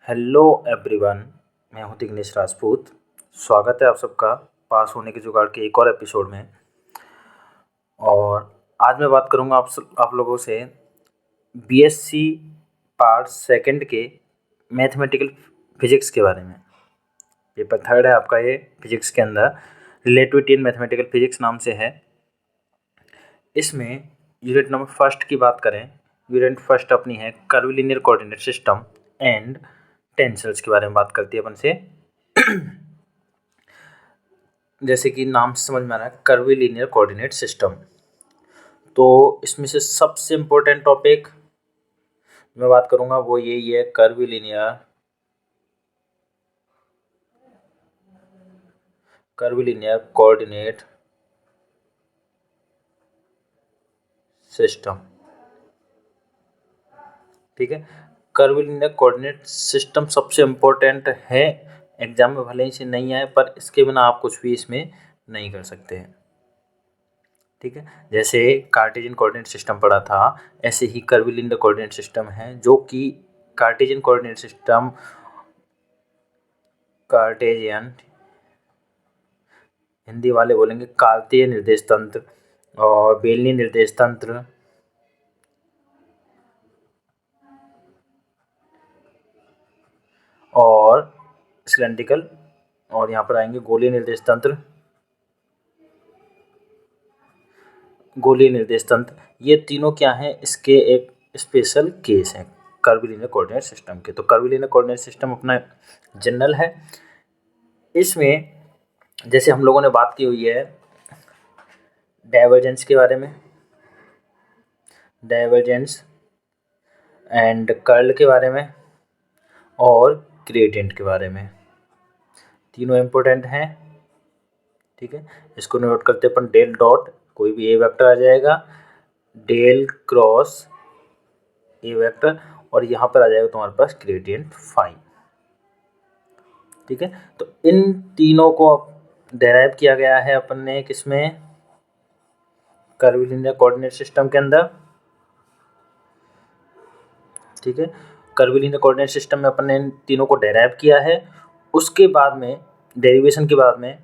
Hello everyone. मैं हूं दिग्नेश राजपूत। स्वागत है आप सबका पास होने के जुगाड़ के एक और एपिसोड में। और आज मैं बात करूंगा आप लोगों से बीएससी पार्ट सेकंड के मैथमेटिकल फिजिक्स के बारे में। पेपर थर्ड है आपका ये फिजिक्स के अंदर, रिलेटिविटी इन मैथमेटिकल फिजिक्स नाम से है। इसमें यूनिट नंबर फर्स्ट की बात करें, यूनिट फर्स्ट अपनी है curvilinear coordinate system and tensors के बारे में बात करती है अपन से। जैसे कि नाम से समझ में आ रहा है कर्वीलिनियर कोऑर्डिनेट सिस्टम, तो इसमें से सबसे इम्पोर्टेंट टॉपिक मैं बात करूंगा वो यही है कर्वीलिनियर कोऑर्डिनेट सिस्टम। ठीक है, कर्वीलिनियर कोऑर्डिनेट सिस्टम सबसे इम्पोर्टेंट है। एग्जाम में भले ही से नहीं आए पर इसके बिना आप कुछ भी इसमें नहीं कर सकते हैं। ठीक है, जैसे कार्टेशियन कोऑर्डिनेट सिस्टम पढ़ा था, ऐसे ही कर्वीलिनियर कोऑर्डिनेट सिस्टम है, जो कि Cartesian coordinate system Cartesian Hindi वाले बोलेंगे काल्पनीय निर्देश तंत्र और बेलनी निर्देश तंत्र और सिलेंड्रिकल, और यहाँ पर आएंगे गोलीय निर्देश तंत्र, गोलीय निर्देश तंत्र। ये तीनों क्या हैं, इसके एक स्पेशल केस हैं कर्वीलिनियर कोऑर्डिनेट सिस्टम के। तो कर्वीलिनियर कोऑर्डिनेट सिस्टम अपना जनरल है। इसमें जैसे हम लोगों ने बात की हुई है डाइवर्जेंस के बारे में, डाइवर्जेंस एंड कर्ल के बारे में और ग्रेडियंट के बारे में, तीनों इम्पोर्टेंट हैं। ठीक है, इसको नोट करते अपन डेल डॉट, कोई भी ए वेक्टर आ जाएगा, डेल क्रॉस ए वेक्टर, और यहाँ पर आ जाएगा तुम्हारे पास ग्रेडियंट फाई। ठीक है, तो इन तीनों को डेराइव किया गया है अपन ने किसमें, कर्वीलिनियर कोऑर्डिनेट सिस्टम के अंदर। ठीक है, कर्वीलिनियर कोऑर्डिनेट सिस्टम में अपन ने इन तीनों को डेराइव किया है। उसके बाद में डेरिवेशन के बाद में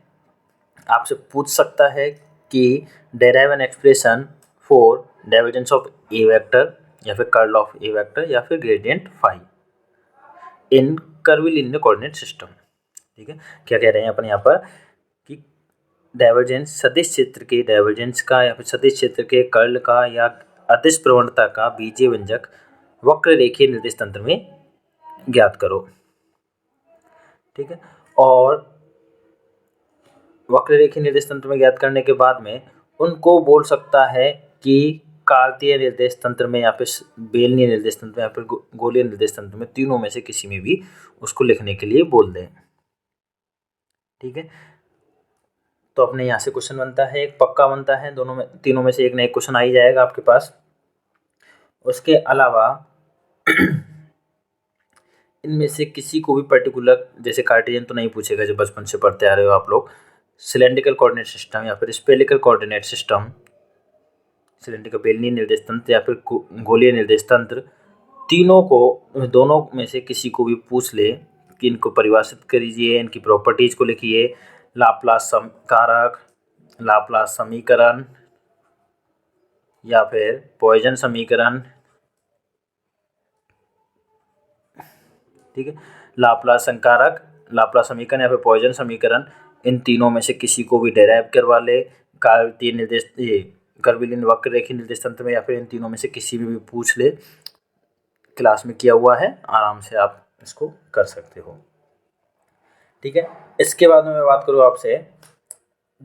आपसे पूछ सकता है कि derive an expression for divergence of A vector या फिर कर्ल ऑफ ए वेक्टर या फिर ग्रेडियंट फाई इन कर्वीलिनियर कोऑर्डिनेट सिस्टम। ठीक है, क्या कह रहे हैं अपन यहाँ पर कि डाइवर्जेंस सदिश क्षेत्र के डाइवर्जेंस का या फिर सदिश क्षेत्र के कर्ल का या अदिश प्रवणता का बीजीय व्यंजक वक्र रेखीय निर्देश तंत्र में ज्ञात करो। ठीक है, और वक्र रेखीय निर्देश तंत्र में ज्ञात करने के बाद में उनको बोल सकता है कि कार्तीय निर्देश तंत्र में या फिर बेलनीय निर्देश तंत्र में या फिर गोलीय निर्देश तंत्र में, तीनों में से किसी में भी उसको लिखने के लिए बोल दें। ठीक है, तो अपने यहाँ से क्वेश्चन बनता है, एक पक्का बनता है, दोनों में तीनों में से एक ना एक क्वेश्चन आ ही जाएगा आपके पास। उसके अलावा इनमें से किसी को भी पर्टिकुलर, जैसे कार्टेशियन तो नहीं पूछेगा जो बचपन से पढ़ते आ रहे हो आप लोग, सिलेंड्रिकल कोऑर्डिनेट सिस्टम या फिर स्फेरिकल कोऑर्डिनेट सिस्टम, सिलेंड्रिकल बेलनीय निर्देश तंत्र या फिर गोलीय निर्देश तंत्र, तीनों को, दोनों में से किसी को भी पूछ ले कि इनको परिभाषित करिए, इनकी प्रॉपर्टीज को लिखिए, लाप्लास कारक, लाप्लास समीकरण या फिर पॉइजन समीकरण। ठीक है, लाप्लास संकारक, लाप्लास समीकरण या फिर पॉइजन समीकरण, इन तीनों में से किसी को भी डेराइव करवा ले कार्तीय निर्देश कर्वीलिनियर वक्र रेखीय निर्देश तंत्र में, या फिर इन तीनों में से किसी में भी पूछ ले, क्लास में किया हुआ है, आराम से आप इसको कर सकते हो। ठीक है, इसके बाद में मैं बात करूँ आपसे,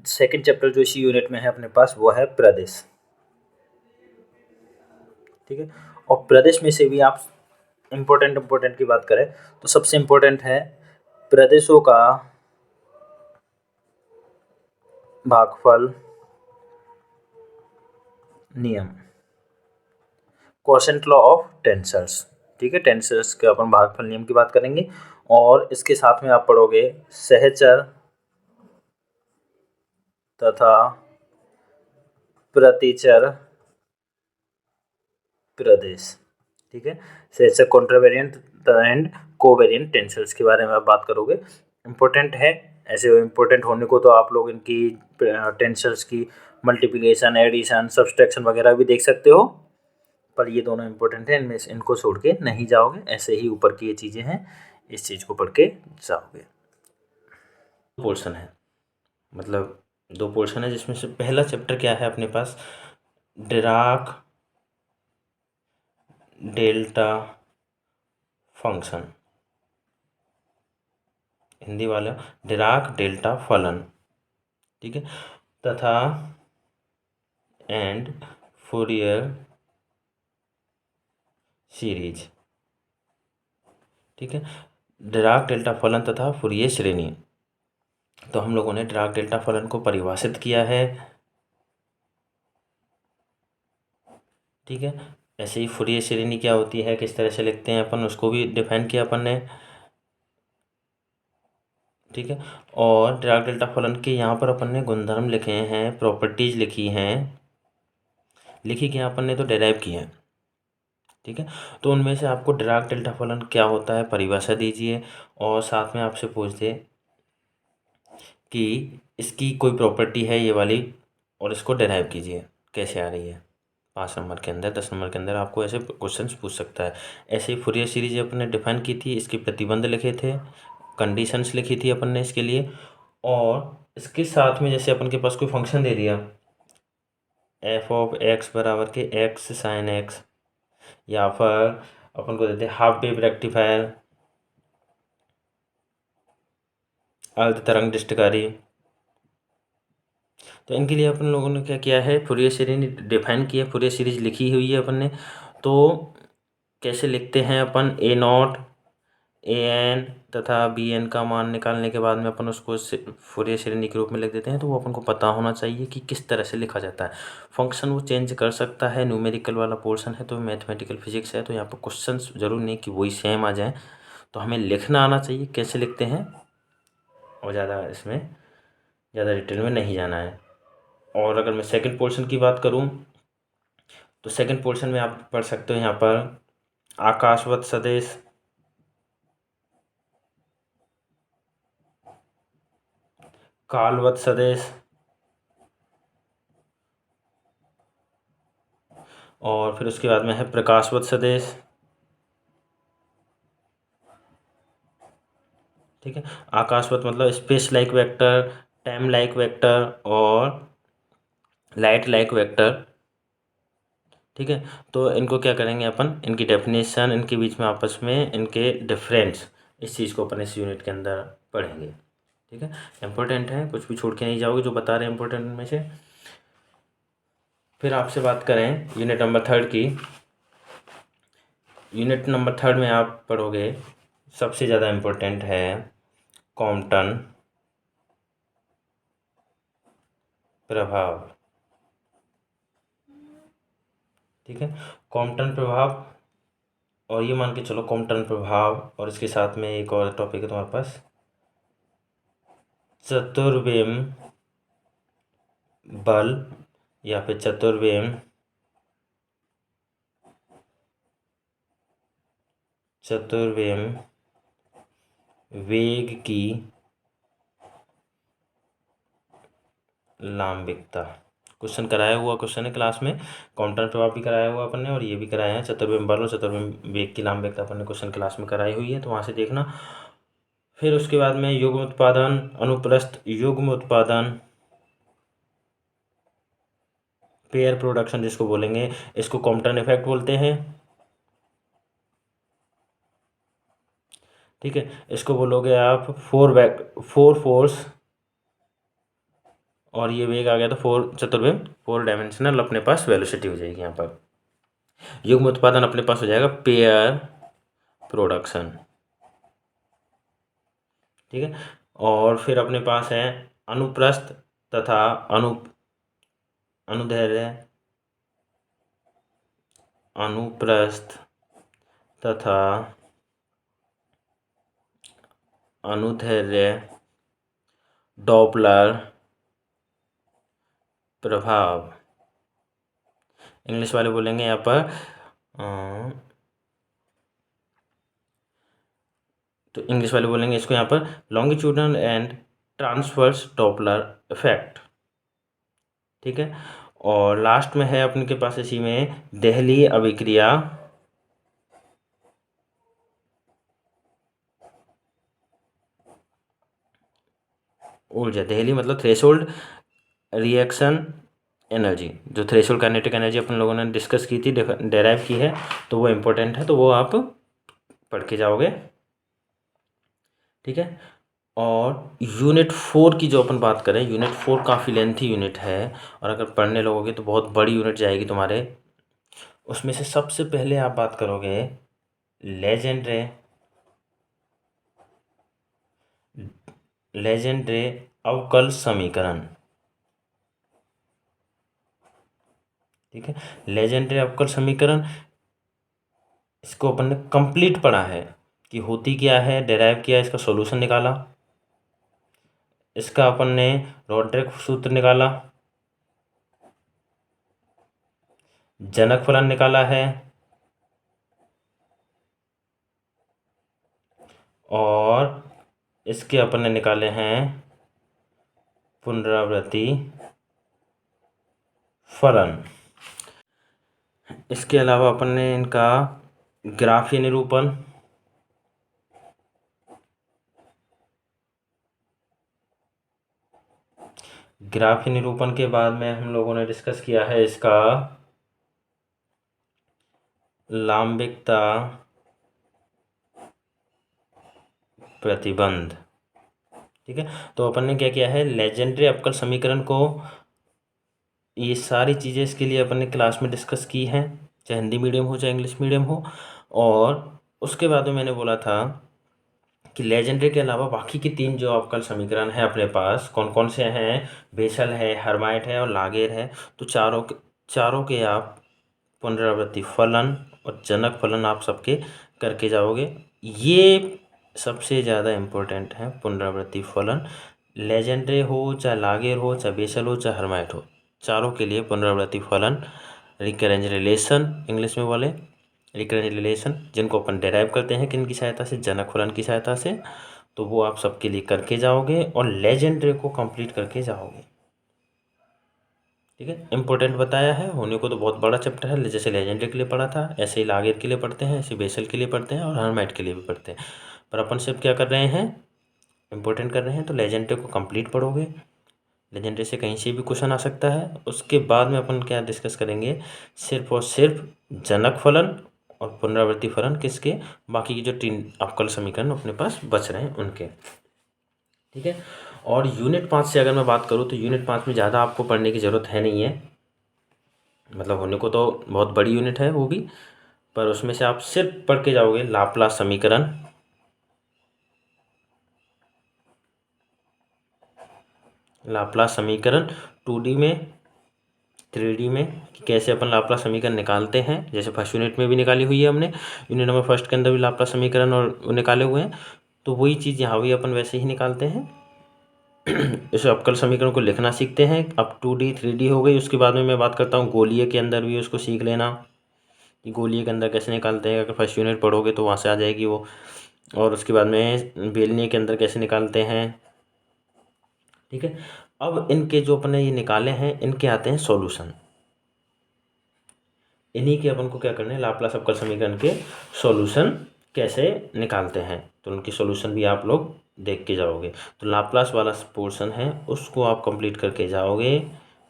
सेकंड चैप्टर जो इसी यूनिट में है अपने पास वो है प्रदेश। ठीक है, और प्रदेश में से भी आप इम्पोर्टेंट की बात करें तो सबसे इम्पोर्टेंट है प्रदेशों का भागफल नियम, क्वोशेंट लॉ ऑफ टेंसर्स। ठीक है, टेंसर्स के अपन भागफल नियम की बात करेंगे, और इसके साथ में आप पढ़ोगे सहचर तथा प्रतिचर प्रदेश। ठीक है, सहचर कॉन्ट्रावेरिएंट एंड कोवेरिएंट टेंसर्स के बारे में आप बात करोगे। इम्पोर्टेंट है, ऐसे इम्पोर्टेंट होने को तो आप लोग इनकी टेंसर्स की मल्टीप्लिकेशन, एडिशन, सब्सट्रैक्शन वगैरह भी देख सकते हो, पर ये दोनों इम्पोर्टेंट है, इनमें से इनको छोड़ के नहीं जाओगे। ऐसे ही ऊपर की ये चीज़ें हैं, इस चीज़ को पढ़ के जाओगे। पोर्शन है, मतलब 2 पोर्शन है, जिसमें से पहला चैप्टर क्या है अपने पास, डिराक डेल्टा फंक्शन, हिंदी वाला डिराक डेल्टा फलन, ठीक है, तथा एंड फूरियर सीरीज, ठीक है, डिराक डेल्टा फलन तथा फूरियर श्रेणी। तो हम लोगों ने डिराक डेल्टा फलन को परिभाषित किया है, ठीक है। ऐसे ही फूरियर श्रेणी क्या होती है, किस तरह से लिखते हैं अपन, उसको भी डिफाइन किया अपन ने, ठीक है। और डिराक डेल्टा फलन के यहाँ पर अपन ने गुणधर्म लिखे हैं, प्रॉपर्टीज लिखी हैं, लिखी क्या अपन ने, तो डेराइव की है, ठीक है। तो उनमें से आपको डिराक डेल्टा फलन क्या होता है परिभाषा दीजिए, और साथ में आपसे पूछ दे कि इसकी कोई प्रॉपर्टी है ये वाली, और इसको डेराइव कीजिए कैसे आ रही है। 5 नंबर के अंदर, 10 नंबर के अंदर आपको ऐसे क्वेश्चन पूछ सकता है। ऐसे ही फूरियर सीरीज अपन ने डिफाइन की थी, इसके प्रतिबंध लिखे थे, कंडीशंस लिखी थी अपन ने इसके लिए, और इसके साथ में जैसे अपन के पास कोई फंक्शन दे दिया एफ ऑफ एक्स बराबर के एक्स साइन एक्स, या फिर अपन को देते हाफ वेव रेक्टिफायर, अर्ध तरंग दृष्टिकारी, तो इनके लिए अपन लोगों ने क्या किया है, फूरियर सीरीज डिफाइन की है, फूरियर सीरीज लिखी हुई है अपन ने। तो कैसे लिखते हैं अपन, ए नॉट ए एन तथा बी एन का मान निकालने के बाद में अपन उसको फूरियर श्रेणी के रूप में लिख देते हैं। तो वो अपन को पता होना चाहिए कि किस तरह से लिखा जाता है। फंक्शन वो चेंज कर सकता है, न्यूमेरिकल वाला पोर्शन है, तो मैथमेटिकल फिजिक्स है, तो यहाँ पर क्वेश्चन जरूर नहीं कि वही सेम आ जाए, तो हमें लिखना आना चाहिए कैसे लिखते हैं, और ज़्यादा इसमें ज़्यादा डिटेल में नहीं जाना है। और अगर मैं सेकंड पोर्शन की बात करूँ, तो सेकंड पोर्शन में आप पढ़ सकते हो यहाँ पर आकाशवत सदिश, कालवत सदिश, और फिर उसके बाद में है प्रकाशवत सदिश, ठीक है। आकाशवत मतलब space like vector, time like vector, और लाइट लाइक वेक्टर, ठीक है। तो इनको क्या करेंगे अपन, इनकी डेफिनेशन, इनके बीच में आपस में इनके डिफरेंस, इस चीज़ को अपन इस यूनिट के अंदर पढ़ेंगे, ठीक है। इंपॉर्टेंट है, कुछ भी छोड़ के नहीं जाओगे जो बता रहे हैं इंपॉर्टेंट में से। फिर आपसे बात करें यूनिट नंबर 3 की, यूनिट नंबर 3 में आप पढ़ोगे, सबसे ज़्यादा इम्पोर्टेंट है कॉम्पटन प्रभाव, ठीक है। कॉम्पटन प्रभाव, और ये मान के चलो कॉम्पटन प्रभाव, और इसके साथ में एक और टॉपिक है तुम्हारे पास, चतुर्वेम बल, या फिर चतुर्वेम वेग की लांबिकता। क्वेश्चन कराया हुआ क्वेश्चन है क्लास में, कॉम्पटन प्रभाव भी कराया हुआ अपन ने, और ये भी कराया है, चतुर्वेम बल और चतुर्वेम वेग की लांबिकता अपन ने क्वेश्चन क्लास में कराई हुई है, तो वहाँ से देखना। फिर उसके बाद में युग्म उत्पादन, अनुप्रस्थ युग्म उत्पादन, पेयर प्रोडक्शन जिसको बोलेंगे, इसको कॉम्पटन इफेक्ट बोलते हैं, ठीक है। इसको बोलोगे आप फोर फोर्स, और ये वेग आ गया तो फोर चतुर्वेम, 4 डायमेंशनल अपने पास वेलोसिटी हो जाएगी यहाँ पर। युग्म उत्पादन अपने पास हो जाएगा पेयर प्रोडक्शन, ठीक है। और फिर अपने पास है अनुप्रस्थ तथा अनुदैर्ध्य, अनुप्रस्थ तथा अनुदैर्ध्य डॉपलर प्रभाव, इंग्लिश वाले बोलेंगे यहाँ पर तो इंग्लिश वाले बोलेंगे इसको यहाँ पर longitudinal and transverse Doppler effect. ठीक है, और लास्ट में है अपने के पास इसी में देहली अभिक्रिया ऊर्जा। देहली मतलब थ्रेशोल्ड रिएक्शन एनर्जी, जो थ्रेशोल्ड काइनेटिक एनर्जी अपन लोगों ने डिस्कस की थी, डेराइव की है, तो वो इम्पोर्टेंट है, तो वो आप पढ़ के जाओगे। ठीक है, और यूनिट 4 की जो अपन बात करें, यूनिट 4 काफ़ी लेंथी यूनिट है, और अगर पढ़ने लगोगे तो बहुत बड़ी यूनिट जाएगी तुम्हारे। उसमें से सबसे पहले आप बात करोगे लेजेंड्रे अवकल समीकरण। ठीक है, लेजेंड्रे अवकल समीकरण, इसको अपन ने कंप्लीट पढ़ा है कि होती क्या है, डेराइव किया, इसका सॉल्यूशन निकाला, इसका अपन ने रॉड्रिक सूत्र निकाला, जनक फलन निकाला है, और इसके अपन ने निकाले हैं पुनरावृत्ति फलन। इसके अलावा अपन ने इनका ग्राफीय निरूपण, ग्राफीय निरूपण के बाद में हम लोगों ने डिस्कस किया है इसका लांबिकता प्रतिबंध। ठीक है, तो अपन ने क्या किया है, लेजेंड्रे अवकल समीकरण को, ये सारी चीज़ें इसके लिए अपन ने क्लास में डिस्कस की हैं, चाहे हिंदी मीडियम हो चाहे इंग्लिश मीडियम हो। और उसके बाद में मैंने बोला था कि लेजेंड्रे के अलावा बाकी के 3 जो अवकल समीकरण हैं अपने पास, कौन कौन से हैं, बेसल है, हर्माइट है और लागेर है, तो चारों के आप पुनरावृत्ति फलन और जनक फलन आप सबके करके जाओगे। ये सबसे ज़्यादा इम्पोर्टेंट है, पुनरावृत्ति फलन, लेजेंड्रे हो चाहे लागेर हो चाहे बेसल हो चाहे हर्माइट हो, चारों के लिए पुनरावृत्ति फलन, रिकरेंज रिलेशन इंग्लिश में बोले, रिकरेंज रिलेशन, जिनको अपन डेराइव करते हैं किन की सहायता से, जनक फलन की सहायता से, तो वो आप सबके लिए करके जाओगे और लेजेंड्रे को कंप्लीट करके जाओगे। ठीक है, इम्पोर्टेंट बताया है, होने को तो बहुत बड़ा चैप्टर है, जैसे लेजेंड्रे के लिए पढ़ा था ऐसे ही लागेर के लिए पढ़ते हैं, ऐसे बेसल के लिए पढ़ते हैं और हर्माइट के लिए भी पढ़ते हैं, पर अपन सिर्फ क्या कर रहे हैं, इम्पोर्टेंट कर रहे हैं, तो लेजेंड्रे को कंप्लीट पढ़ोगे। लेजेंड्रे से कहीं से भी क्वेश्चन आ सकता है। उसके बाद में अपन क्या डिस्कस करेंगे, सिर्फ और सिर्फ जनक फलन और पुनरावृत्ति फलन किसके, बाकी की जो 3 अवकल समीकरण अपने पास बच रहे हैं उनके। ठीक है, और यूनिट 5 से अगर मैं बात करूँ तो यूनिट 5 में ज़्यादा आपको पढ़ने की ज़रूरत है नहीं है, मतलब होने को तो बहुत बड़ी यूनिट है वो भी, पर उसमें से आप सिर्फ पढ़ के जाओगे लाप्लास समीकरण, लाप्लास समीकरण 2D में 3D में, कि कैसे अपन लाप्लास समीकरण निकालते हैं, जैसे फर्स्ट यूनिट में भी निकाली हुई है हमने, यूनिट नंबर 1 के अंदर भी लाप्लास समीकरण और वो निकाले हुए हैं, तो वही चीज़ यहाँ भी अपन वैसे ही निकालते हैं। इस अवकल समीकरण को लिखना सीखते हैं। अब 2D 3D हो गई, उसके बाद में मैं बात करता हूँ गोलीय के अंदर भी, उसको सीख लेना कि गोलीय के अंदर कैसे निकालते हैं, अगर फर्स्ट यूनिट पढ़ोगे तो वहाँ से आ जाएगी वो, और उसके बाद में बेलनी के अंदर कैसे निकालते हैं। ठीक है, अब इनके जो अपने ये निकाले हैं इनके आते हैं सॉल्यूशन, इन्हीं के अपन को क्या करना है, लाप्लास अवकल समीकरण के सॉल्यूशन कैसे निकालते हैं, तो उनकी सॉल्यूशन भी आप लोग देख के जाओगे। तो लाप्लास वाला पोर्शन है उसको आप कंप्लीट करके जाओगे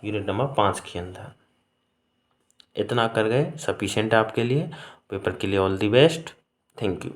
यूनिट नंबर 5 के अंदर। इतना कर गए सफिशिएंट आपके लिए, पेपर के लिए all the best, thank you.